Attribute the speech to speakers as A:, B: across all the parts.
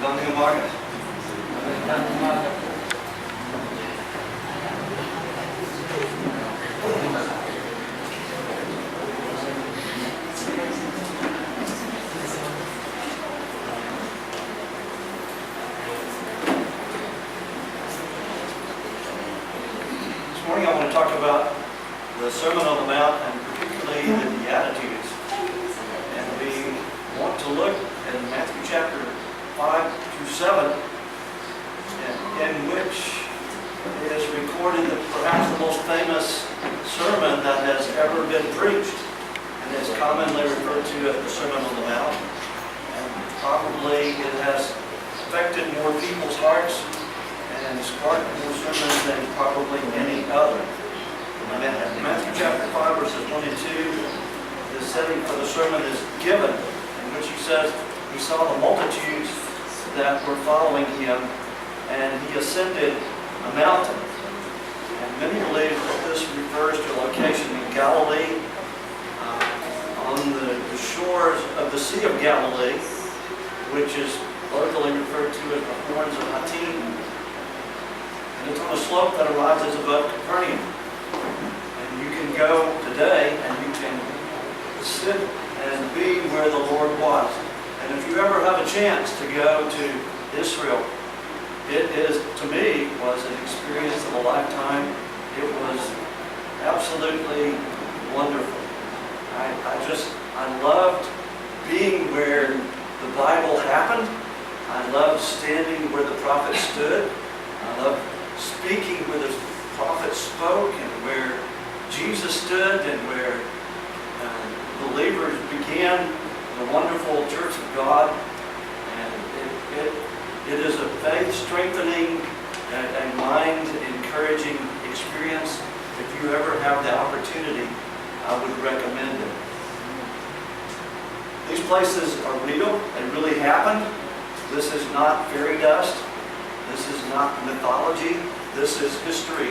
A: Magandang umaga. This morning I want to talk about the Sermon on the Mount and particularly the Beatitudes. And we want to look at Matthew chapter 5 through 7, in which is recorded perhaps the most famous sermon that has ever been preached, and is commonly referred to as the Sermon on the Mount. And probably it has affected more people's hearts and sparked more sermons than probably any other. Matthew chapter 5, verses 1 and 2, the setting for the sermon is given, in which he says he saw the multitudes that were following him, and he ascended a mountain. And many believe that this refers to a location in Galilee, on the shores of the Sea of Galilee, which is locally referred to as the Horns of Hattin. And it's on a slope that rises above Capernaum. And you can go today and you can sit and be where the Lord was. And if you ever have a chance to go to Israel, it is, to me, was an experience of a lifetime. It was absolutely wonderful. I loved being where the Bible happened. I loved standing where the prophet stood. I loved speaking where the prophet spoke, and where Jesus stood, and where believers began the wonderful church of God. And it is a faith-strengthening and mind-encouraging experience. If you ever have the opportunity, I would recommend it. These places are real. They really happened. This is not fairy dust. This is not mythology. This is history.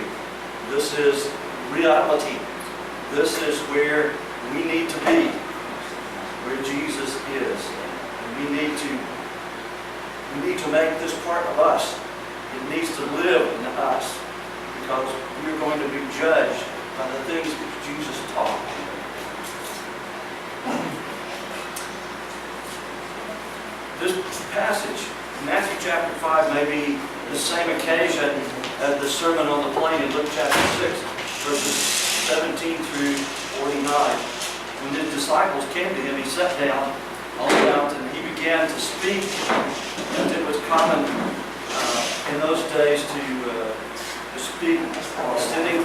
A: This is reality. This is where we need to be, where Jesus is. And we need to make this part of us. It needs to live in us, because we're going to be judged by the things that Jesus taught. This passage, Matthew chapter 5, may be the same occasion as the Sermon on the Plain in Luke chapter 6, verses 17 through 49. When his disciples came to him, he sat down on the mountain and he began to speak, as it was common in those days to speak while sitting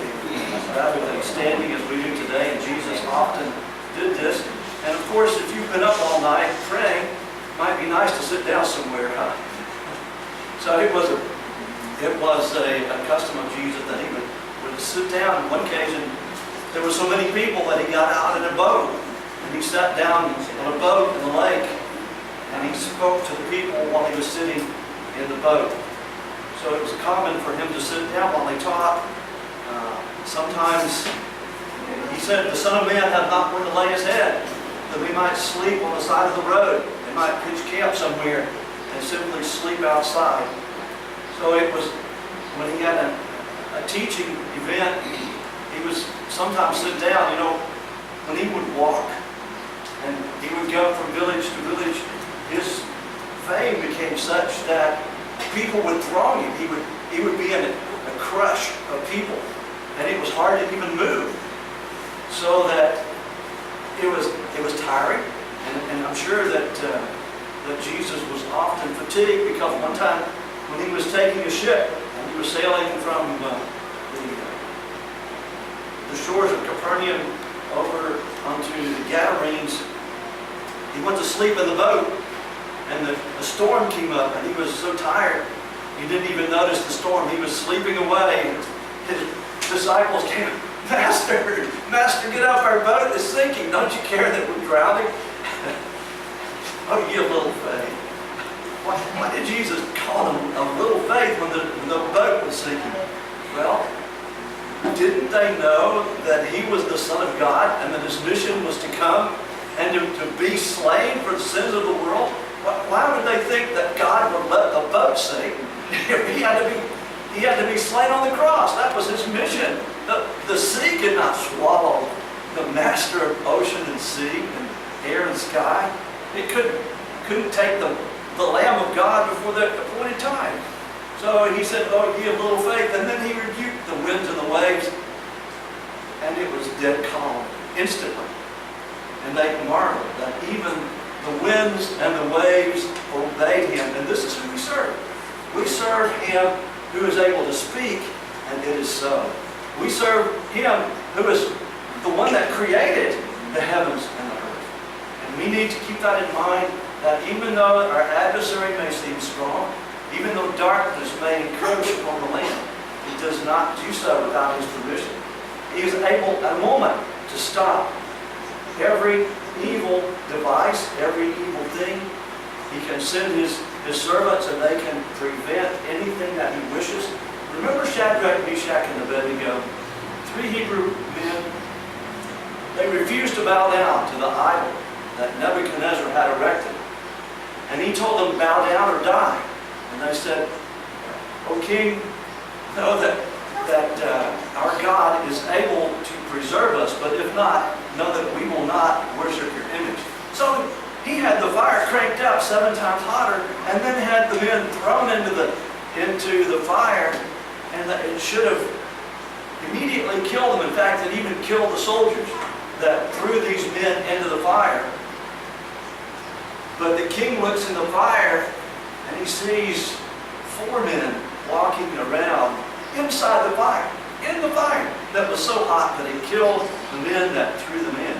A: rather than standing as we do today. And Jesus often did this. And of course, if you've been up all night praying, it might be nice to sit down somewhere, huh? So it was a custom of Jesus that he would sit down. On one occasion, there were so many people that he got out in a boat, and he sat down on a boat in the lake, and he spoke to the people while he was sitting in the boat. So it was common for him to sit down while he taught. Sometimes he said, "The Son of Man hath not where to lay his head, that we might sleep on the side of the road." They might pitch camp somewhere and simply sleep outside. So it was, when he had a teaching event, he was sometimes sit down. You know, when he would walk and he would go from village to village, his fame became such that people would throng him. He would be in a crush of people, and it was hard to even move. So that it was tiring, and I'm sure that Jesus was often fatigued, because one time when he was taking a ship and he was sailing from the shores of Capernaum over onto the Gadarenes, he went to sleep in the boat, and the storm came up, and he was so tired he didn't even notice the storm. He was sleeping away. His disciples came, Master, get up, our boat is sinking. Don't you care that we're drowning? Oh, you little faith. Why did Jesus call them a little faith when the boat was sinking? Well, didn't they know that he was the Son of God, and that his mission was to come and to be slain for the sins of the world? Why would they think that God would let slain on the cross. That was his mission. The sea could not swallow the master of ocean and sea and air and sky. It couldn't take the Lamb of God before the appointed time. So he said, oh, ye of little faith. And then he rebuked the winds and the waves. And it was dead calm instantly. And they marveled that even the winds and the waves obeyed him. And this is who we serve. We serve him who is able to speak, and it is so. We serve him who is the one that created the heavens and the earth. And we need to keep that in mind, that even though our adversary may seem strong, even though darkness may encroach upon the land, he does not do so without his permission. He is able at a moment to stop every evil device, every evil thing. He can send his servants, and they can prevent anything that he wishes. Remember Shadrach, Meshach, and Abednego, 3 Hebrew men. They refused to bow down to the idol that Nebuchadnezzar had erected. And he told them, bow down or die. And they said, O king, know that our God is able to preserve us, but if not, know that we will not worship your image. So he had the fire cranked up 7 times hotter, and then had the men thrown into the fire, and it should have immediately killed them. In fact, it even killed the soldiers that threw these men into the fire. But the king looks in the fire, and he sees 4 men walking around inside the fire, in the fire that was so hot that it killed the men that threw them in.